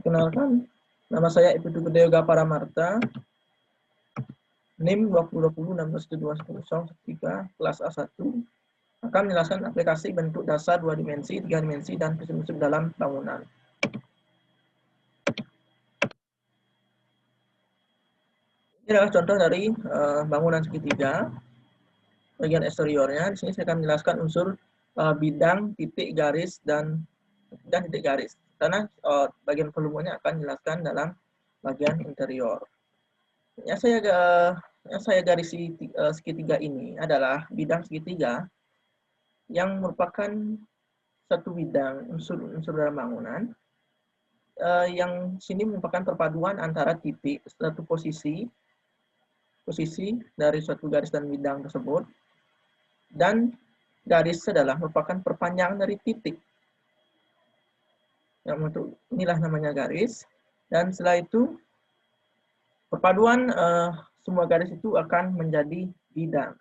Perkenalkan, nama saya Iputu Gede Yoga Paramarta, NIM 2020167210 kelas A1, akan menjelaskan aplikasi bentuk dasar 2 dimensi, 3 dimensi, dan prinsip-prinsip dalam bangunan. Ini adalah contoh dari bangunan segitiga. Bagian eksteriornya, di sini saya akan menjelaskan unsur bidang, titik, garis, dan titik garis. Karena bagian volumenya akan dijelaskan dalam bagian interior. Yang saya garisi segitiga ini adalah bidang segitiga yang merupakan satu bidang unsur dalam bangunan yang sini merupakan perpaduan antara titik, satu posisi dari suatu garis dan bidang tersebut, dan garis adalah merupakan perpanjangan dari titik. Yang untuk inilah namanya garis, dan setelah itu perpaduan semua garis itu akan menjadi bidang.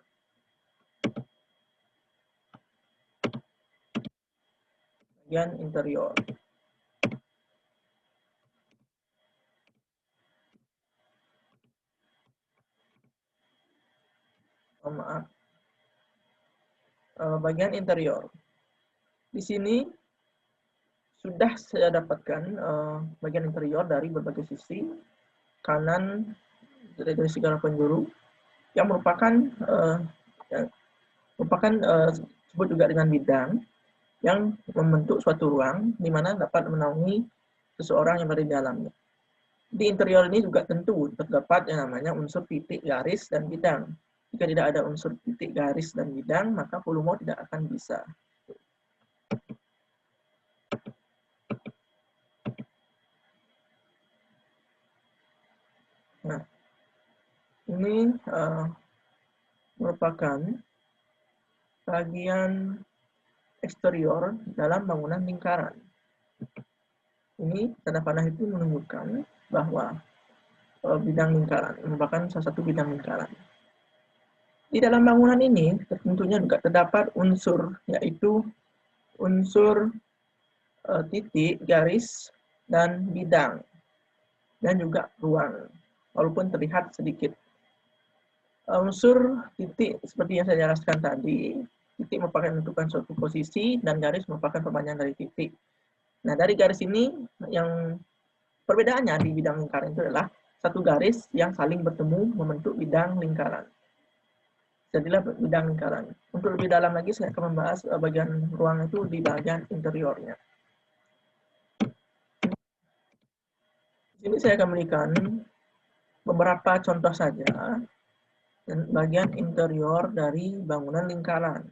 Bagian interior. Maaf. Bagian interior. Di sini sudah saya dapatkan bagian interior dari berbagai sisi, kanan dari segala penjuru, yang merupakan disebut juga dengan bidang, yang membentuk suatu ruang di mana dapat menaungi seseorang yang berada di dalamnya. Di interior ini juga tentu terdapat yang namanya unsur titik, garis, dan bidang. Jika tidak ada unsur titik, garis, dan bidang, maka volume tidak akan bisa. Nah, ini merupakan bagian eksterior dalam bangunan lingkaran. Ini tanda panah itu menunjukkan bahwa bidang lingkaran merupakan salah satu bidang lingkaran. Di dalam bangunan ini tentunya juga terdapat unsur, yaitu unsur titik, garis, dan bidang, dan juga ruang, walaupun terlihat sedikit. Unsur titik seperti yang saya jelaskan tadi, titik merupakan menentukan suatu posisi, dan garis merupakan perpanjangan dari titik. Nah, dari garis ini yang perbedaannya di bidang lingkaran itu adalah satu garis yang saling bertemu membentuk bidang lingkaran. Jadilah bidang lingkaran. Untuk lebih dalam lagi saya akan membahas bagian ruang itu di bagian interiornya. Di sini saya akan memberikan beberapa contoh saja dan bagian interior dari bangunan lingkaran.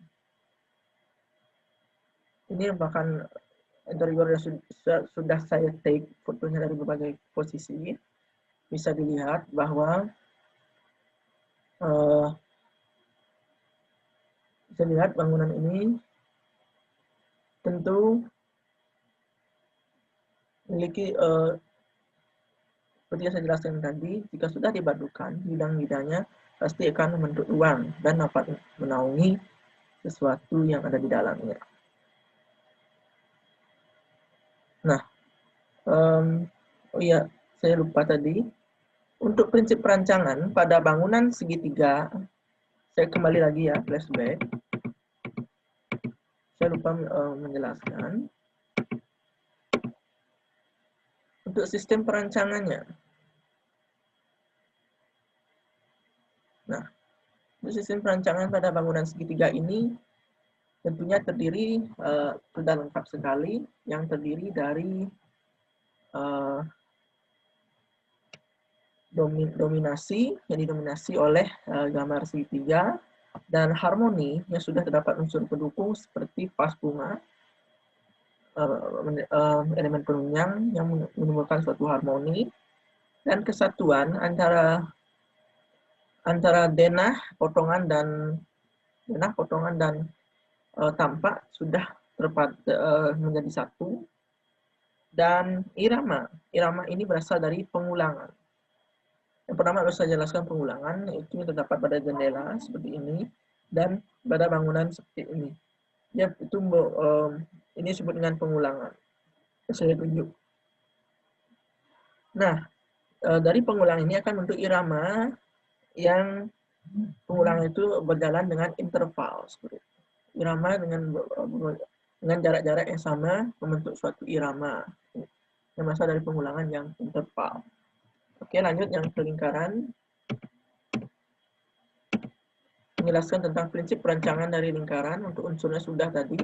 Ini merupakan interior yang sudah saya take fotonya dari berbagai posisi. Bisa dilihat bahwa bisa lihat bangunan ini tentu memiliki seperti yang saya jelaskan tadi, jika sudah dipadukan bidang-bidangnya pasti akan membentuk ruang dan dapat menaungi sesuatu yang ada di dalamnya. Nah, oh iya, saya lupa tadi. Untuk prinsip perancangan pada bangunan segitiga, saya kembali lagi ya, flashback. Saya lupa menjelaskan. Untuk sistem perancangannya. Nah, untuk sistem perancangan pada bangunan segitiga ini tentunya terdiri, sudah lengkap sekali, yang terdiri dari dominasi, yang didominasi oleh gambar segitiga, dan harmoni yang sudah terdapat unsur pendukung seperti vas bunga, elemen penunjang yang menimbulkan suatu harmoni, dan kesatuan antara denah, potongan dan tampak sudah menjadi satu. Dan irama ini berasal dari pengulangan. Yang pertama harus saya jelaskan pengulangan, itu terdapat pada jendela seperti ini dan pada bangunan seperti ini. Ya, itu ini disebut dengan pengulangan. Saya tunjuk. Nah, dari pengulangan ini akan membentuk irama yang pengulangan itu berjalan dengan interval seperti itu. Irama dengan jarak-jarak yang sama membentuk suatu irama yang berasal dari pengulangan yang interval. Oke, lanjut yang ke lingkaran. Menjelaskan tentang prinsip perancangan dari lingkaran. Untuk unsurnya sudah tadi.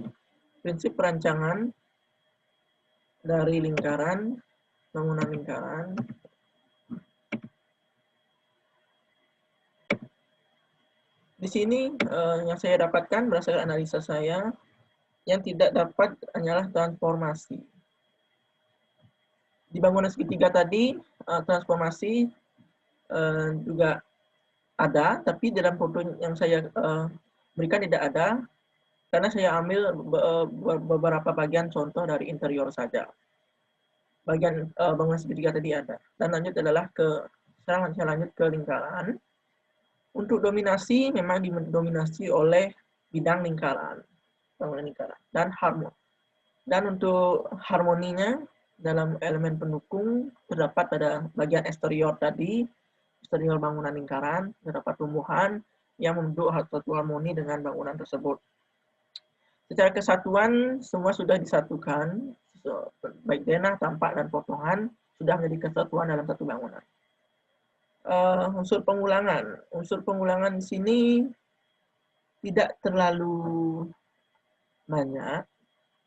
Prinsip perancangan dari lingkaran, bangunan lingkaran. Di sini yang saya dapatkan berdasarkan analisa saya, yang tidak dapat hanyalah transformasi. Di bangunan segitiga tadi, transformasi juga ada, tapi dalam foto yang saya berikan tidak ada, karena saya ambil beberapa bagian contoh dari interior saja. Bagian bangunan segitiga tadi ada. Dan lanjut adalah sekarang saya lanjut ke lingkaran. Untuk dominasi memang didominasi oleh bidang lingkaran, bangunan lingkaran, dan harmoni. Dan untuk harmoninya dalam elemen pendukung terdapat pada bagian eksterior tadi, eksterior bangunan lingkaran, terdapat tumbuhan yang membentuk satu harmoni dengan bangunan tersebut. Secara kesatuan semua sudah disatukan, baik denah, tampak, dan potongan sudah menjadi kesatuan dalam satu bangunan. Unsur pengulangan. Unsur pengulangan di sini tidak terlalu banyak,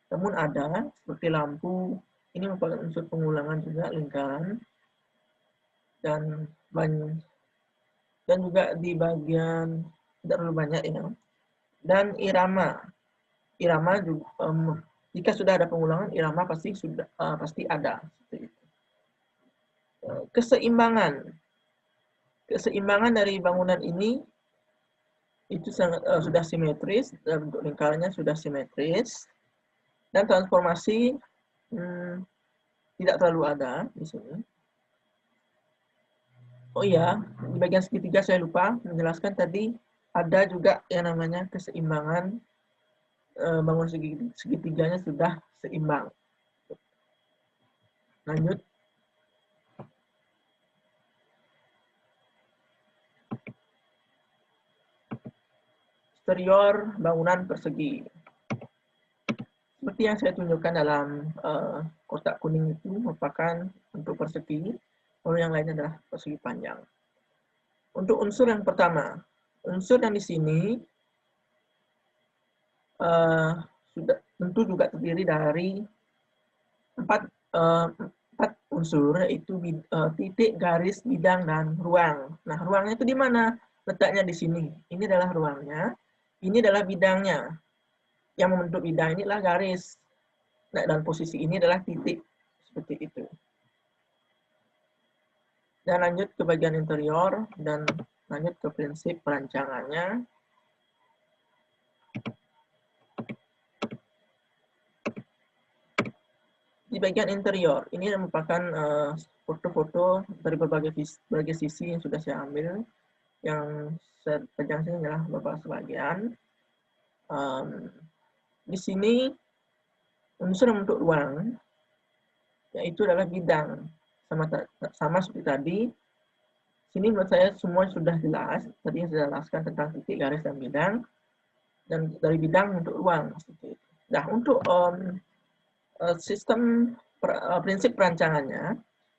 namun ada seperti lampu. Ini merupakan unsur pengulangan juga lingkaran dan juga di bagian tidak terlalu banyak ya. Dan irama. Irama juga jika sudah ada pengulangan irama pasti ada seperti itu. Keseimbangan. Keseimbangan dari bangunan ini itu sangat sudah simetris, bentuk lingkarannya sudah simetris, dan transformasi tidak terlalu ada di sini. Oh iya, di bagian segitiga saya lupa menjelaskan tadi ada juga yang namanya keseimbangan, bangunan segitiganya sudah seimbang. Lanjut. Eksterior bangunan persegi. Seperti yang saya tunjukkan dalam kotak kuning itu merupakan bentuk persegi, lalu yang lainnya adalah persegi panjang. Untuk unsur yang pertama, unsur yang di sini sudah tentu juga terdiri dari empat unsur, yaitu titik, garis, bidang, dan ruang. Nah, ruangnya itu di mana? Letaknya di sini. Ini adalah ruangnya, ini adalah bidangnya. Yang membentuk bidang ini adalah garis. Nah, dan posisi ini adalah titik. Seperti itu. Dan lanjut ke bagian interior, dan lanjut ke prinsip perancangannya. Di bagian interior, ini merupakan foto-foto dari berbagai sisi yang sudah saya ambil. Yang saya pegang sini adalah beberapa sebagian. Di sini unsur yang membentuk ruang, yaitu adalah bidang. Sama seperti tadi. Sini menurut saya semua sudah jelas. Tadi yang saya jelaskan tentang titik, garis, dan bidang. Dan dari bidang untuk ruang. Seperti itu. Nah, untuk sistem prinsip perancangannya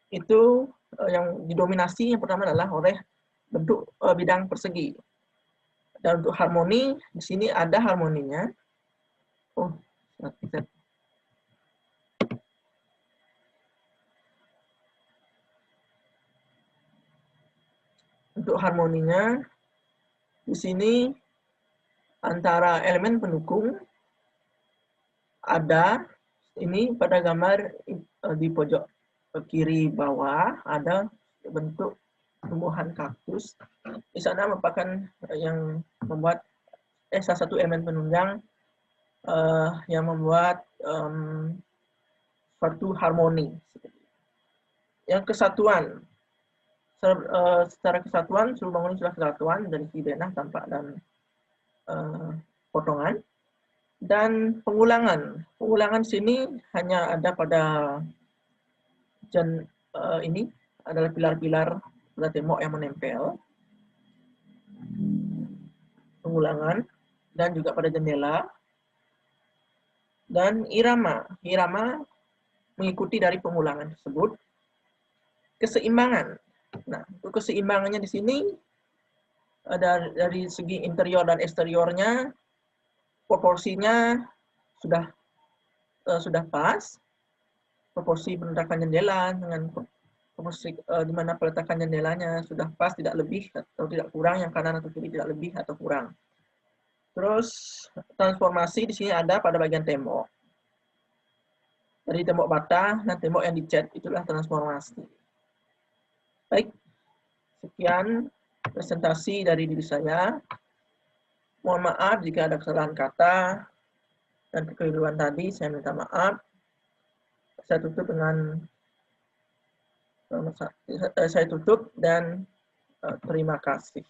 itu yang didominasi yang pertama adalah oleh bentuk bidang persegi. Dan untuk harmoni di sini ada harmoninya. Oh, untuk harmoninya di sini antara elemen pendukung ada ini pada gambar di pojok kiri bawah ada bentuk tumbuhan kaktus. Di sana merupakan yang membuat salah satu elemen penunjang yang membuat suatu harmoni. Yang kesatuan, secara kesatuan seluruh bangunan sudah kesatuan dari segi denah, tampak, dan potongan. Dan pengulangan sini hanya ada pada ini adalah pilar-pilar pada tembok yang menempel, pengulangan, dan juga pada jendela. Dan irama mengikuti dari pengulangan tersebut. Keseimbangan. Nah, untuk keseimbangannya di sini ada dari segi interior dan eksteriornya, proporsinya sudah pas. Proporsi peletakan jendela dengan proporsi di mana peletakan jendelanya sudah pas, tidak lebih atau tidak kurang, yang kanan atau kiri tidak lebih atau kurang. Terus transformasi di sini ada pada bagian tembok. Dari tembok bata dan tembok yang dicat, itulah transformasi. Baik, sekian presentasi dari diri saya. Mohon maaf jika ada kesalahan kata dan kekeliruan tadi, saya minta maaf. Saya tutup dan terima kasih.